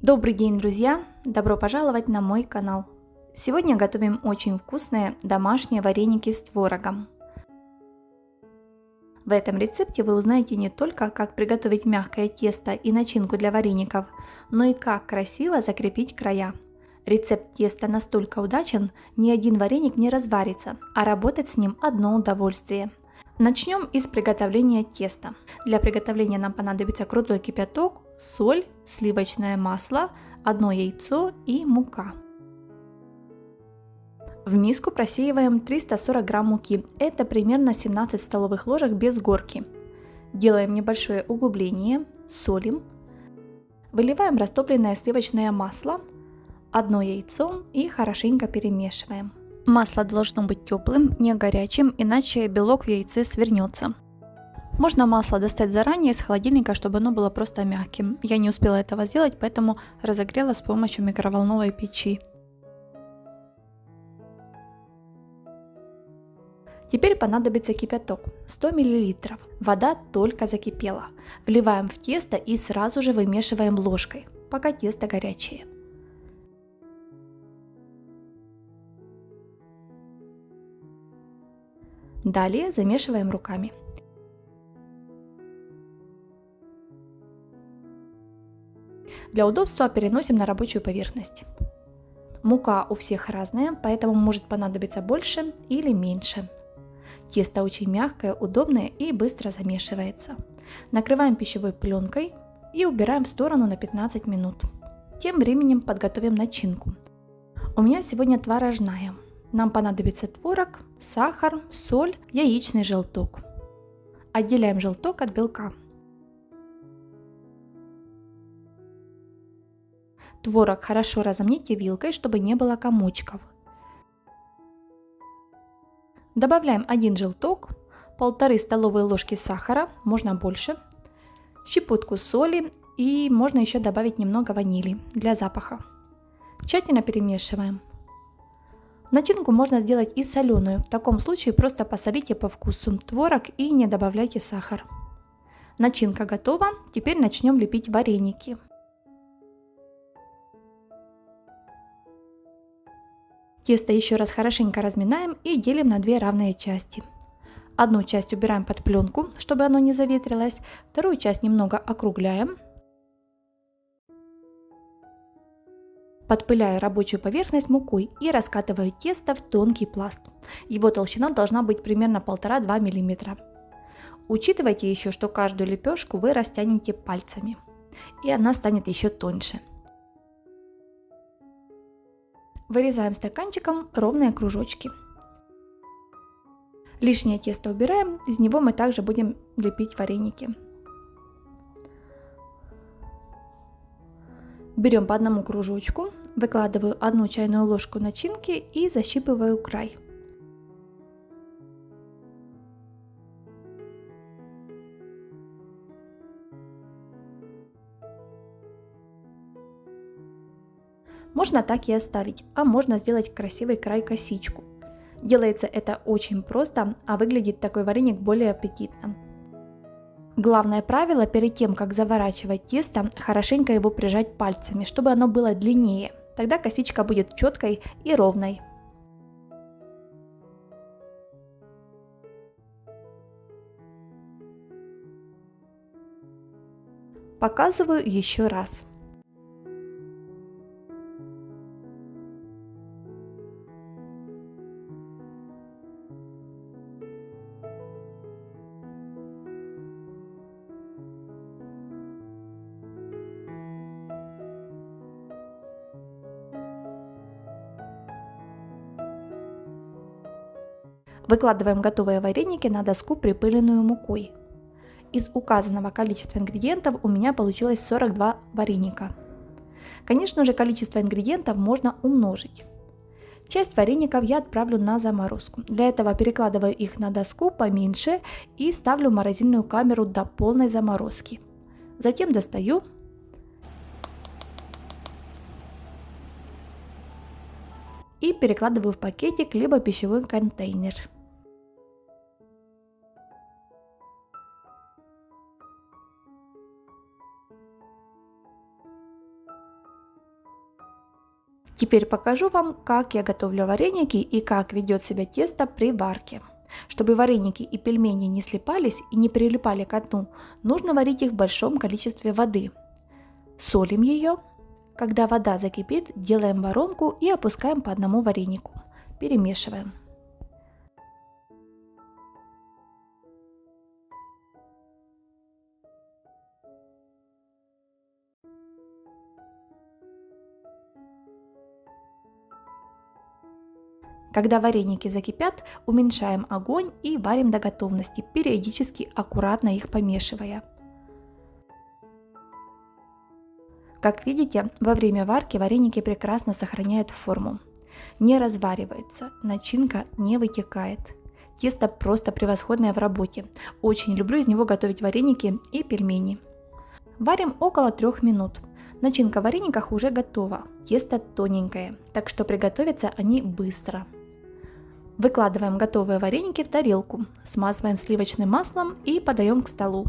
Добрый день, друзья! Добро пожаловать на мой канал! Сегодня готовим очень вкусные домашние вареники с творогом. В этом рецепте вы узнаете не только, как приготовить мягкое тесто и начинку для вареников, но и как красиво закрепить края. Рецепт теста настолько удачен, ни один вареник не разварится, а работать с ним одно удовольствие. Начнем из приготовления теста. Для приготовления нам понадобится крутой кипяток, соль, сливочное масло, одно яйцо и мука. В миску просеиваем 340 грамм муки, это примерно 17 столовых ложек без горки. Делаем небольшое углубление, солим, выливаем растопленное сливочное масло, одно яйцо и хорошенько перемешиваем. Масло должно быть теплым, не горячим, иначе белок в яйце свернется. Можно масло достать заранее из холодильника, чтобы оно было просто мягким. Я не успела этого сделать, поэтому разогрела с помощью микроволновой печи. Теперь понадобится кипяток, 100 мл. Вода только закипела. Вливаем в тесто и сразу же вымешиваем ложкой, пока тесто горячее. Далее замешиваем руками. Для удобства переносим на рабочую поверхность. Мука у всех разная, поэтому может понадобиться больше или меньше. Тесто очень мягкое, удобное и быстро замешивается. Накрываем пищевой пленкой и убираем в сторону на 15 минут. Тем временем подготовим начинку. У меня сегодня творожная. Нам понадобится творог, сахар, соль, яичный желток. Отделяем желток от белка. Творог хорошо разомните вилкой, чтобы не было комочков. Добавляем 1 желток, 1,5 столовые ложки сахара, можно больше, щепотку соли и можно еще добавить немного ванили для запаха. Тщательно перемешиваем. Начинку можно сделать и соленую, в таком случае просто посолите по вкусу творог и не добавляйте сахар. Начинка готова, теперь начнем лепить вареники. Тесто еще раз хорошенько разминаем и делим на 2 равные части. Одну часть убираем под пленку, чтобы оно не заветрилось, вторую часть немного округляем. Подпыляю рабочую поверхность мукой и раскатываю тесто в тонкий пласт. Его толщина должна быть примерно 1,5-2 мм. Учитывайте еще, что каждую лепешку вы растянете пальцами, и она станет еще тоньше. Вырезаем стаканчиком ровные кружочки. Лишнее тесто убираем, из него мы также будем лепить вареники. Берем по одному кружочку, выкладываю 1 чайную ложку начинки и защипываю край. Можно так и оставить, а можно сделать красивый край косичку. Делается это очень просто, а выглядит такой вареник более аппетитно. Главное правило перед тем, как заворачивать тесто, хорошенько его прижать пальцами, чтобы оно было длиннее. Тогда косичка будет четкой и ровной. Показываю еще раз. Выкладываем готовые вареники на доску, припыленную мукой. Из указанного количества ингредиентов у меня получилось 42 вареника. Конечно же, количество ингредиентов можно умножить. Часть вареников я отправлю на заморозку. Для этого перекладываю их на доску поменьше и ставлю в морозильную камеру до полной заморозки. Затем достаю и перекладываю в пакетик либо пищевой контейнер. Теперь покажу вам, как я готовлю вареники и как ведет себя тесто при варке. Чтобы вареники и пельмени не слипались и не прилипали к дну, нужно варить их в большом количестве воды. Солим ее. Когда вода закипит, делаем воронку и опускаем по одному варенику. Перемешиваем. Когда вареники закипят, уменьшаем огонь и варим до готовности, периодически аккуратно их помешивая. Как видите, во время варки вареники прекрасно сохраняют форму. Не развариваются, начинка не вытекает. Тесто просто превосходное в работе. Очень люблю из него готовить вареники и пельмени. Варим около 3 минут. Начинка в варениках уже готова. Тесто тоненькое, так что приготовятся они быстро. Выкладываем готовые вареники в тарелку, смазываем сливочным маслом и подаем к столу.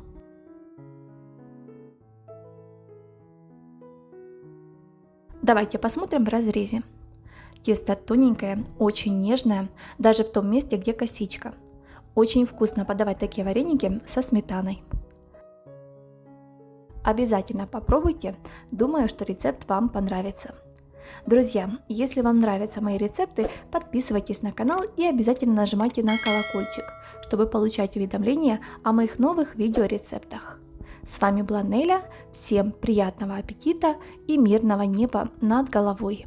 Давайте посмотрим в разрезе. Тесто тоненькое, очень нежное, даже в том месте, где косичка. Очень вкусно подавать такие вареники со сметаной. Обязательно попробуйте, думаю, что рецепт вам понравится. Друзья, если вам нравятся мои рецепты, подписывайтесь на канал и обязательно нажимайте на колокольчик, чтобы получать уведомления о моих новых видеорецептах. С вами была Неля, всем приятного аппетита и мирного неба над головой!